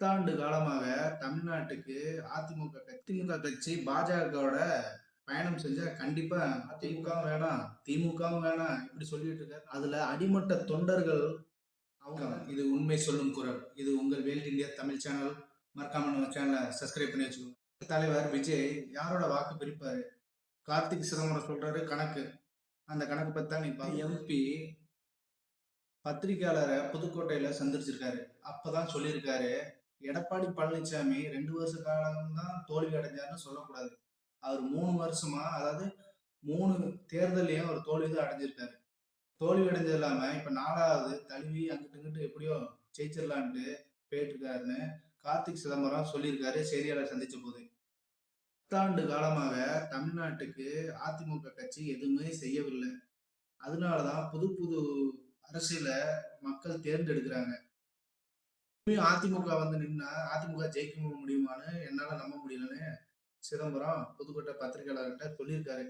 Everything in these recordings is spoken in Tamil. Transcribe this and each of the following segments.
10 காலமாக தமிழ்நாட்டுக்கு அதிமுக கட்சி பாஜகவோட பயணம் செஞ்சா கண்டிப்பா அதிமுகவும் வேணாம், திமுகவும் வேணாம் இப்படி சொல்லிட்டு இருக்காரு. அதுல அடிமட்ட தொண்டர்கள் அவங்க இது உண்மை சொல்லும் குரல். இது உங்கள் வேல்ட் இந்தியா தமிழ் சேனல். மறக்காம நம்ம சேனலை சப்ஸ்கிரைப் பண்ணி வச்சுக்கோங்க. தலைவர் விஜய் யாரோட வாக்கு பிரிப்பாரு? கார்த்திக் சிதம்பரம் சொல்றாரு கணக்கு. அந்த கணக்கு பத்தி தான் நீ எம்பி பத்திரிகையாளரை புதுக்கோட்டையில சந்திச்சிருக்காரு. அப்பதான் சொல்லியிருக்காரு, எடப்பாடி பழனிசாமி 2 வருஷ காலம் தான் தோல்வி அடைஞ்சாருன்னு சொல்லக்கூடாது. அவர் 3 வருஷமா, அதாவது 3 தேர்தலையும் அவர் தோல்வி தான் அடைஞ்சிருக்காரு. தோல்வி அடைஞ்சது இல்லாம இப்ப 4வது தழுவி அங்கிட்டு இங்கிட்டு எப்படியோ ஜெயிச்சிடலான்ட்டு போயிட்டு இருக்காருன்னு கார்த்திக் சிதம்பரம் சொல்லியிருக்காரு செய்தியாளர் சந்திச்ச போது. 10 காலமாக தமிழ்நாட்டுக்கு அதிமுக கட்சி எதுவுமே செய்யவில்லை. அதனாலதான் புது புது அரசியல மக்கள் தேர்ந்தெடுக்கிறாங்க. அதிமுக வந்து நின்னா அதிமுக ஜெயிக்க முடியுமான்னு என்னால நம்ப முடியலன்னு சிதம்பரம் புதுக்கோட்டை பத்திரிகையாளர்கிட்ட சொல்லியிருக்காரு.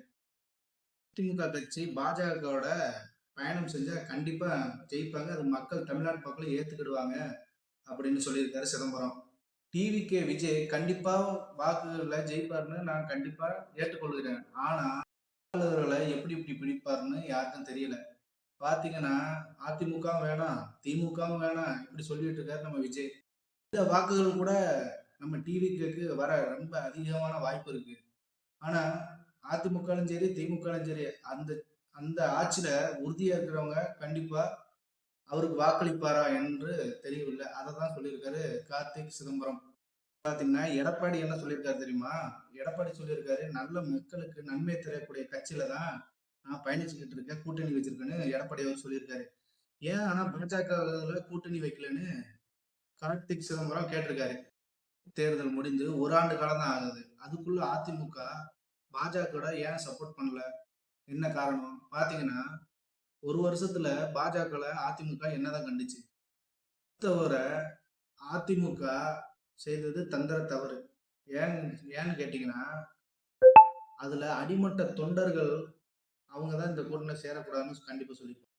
அதிமுக கட்சி பாஜகவோட பயணம் செஞ்சா கண்டிப்பா ஜெயிப்பாங்க. அது மக்கள் தமிழ்நாட்டு மக்களும் ஏத்துக்கிடுவாங்க அப்படின்னு சொல்லியிருக்காரு சிதம்பரம். டிவிகே விஜய் கண்டிப்பா வாக்குகள்ல ஜெயிப்பாருன்னு நான் கண்டிப்பா ஏற்றுக்கொள்கிறேன். ஆனா எப்படி இப்படி பிடிப்பாருன்னு யாருக்கும் தெரியல. பாத்தீங்கன்னா அதிமுகவும் வேணாம், திமுகவும் வேணாம் இப்படி சொல்லிட்டு இருக்காரு நம்ம விஜய். இந்த வாக்குகள் கூட நம்ம டிவிக்கு வர ரொம்ப அதிகமான வாய்ப்பு இருக்கு. ஆனா அதிமுகவும் சரி, திமுகவும் சரி, அந்த அந்த ஆட்சியில உறுதியா இருக்கிறவங்க கண்டிப்பா அவருக்கு வாக்களிப்பாரா என்று தெரியவில்லை. அதை தான் சொல்லியிருக்காரு கார்த்திக் சிதம்பரம். பாத்தீங்கன்னா எடப்பாடி என்ன சொல்லியிருக்காரு தெரியுமா? எடப்பாடி சொல்லியிருக்காரு, நல்ல மக்களுக்கு நன்மை தரக்கூடிய கட்சியில தான் நான் பயணிச்சுக்கிட்டு இருக்கேன், கூட்டணி வச்சிருக்கேன்னு எடப்பாடி அவர் சொல்லியிருக்காரு. ஏன் ஆனா பாஜக கூட்டணி வைக்கலன்னு கார்த்திக் சிதம்பரம் கேட்டிருக்காரு. தேர்தல் முடிந்து 1 ஆண்டு காலம் தான் ஆகுது. அதுக்குள்ள அதிமுக பாஜக ஏன் சப்போர்ட் பண்ணல? என்ன காரணம்? பாத்தீங்கன்னா 1 வருஷத்துல பாஜக அதிமுக என்னதான் கண்டுச்சு? தவிர அதிமுக செய்தது தந்திர தவறு. ஏன்னு கேட்டீங்கன்னா, அதுல அடிமட்ட தொண்டர்கள் அவங்க தான் இந்த கூட்டணியில சேரக்கூடாதுன்னு கண்டிப்பா சொல்லியிருக்காங்க.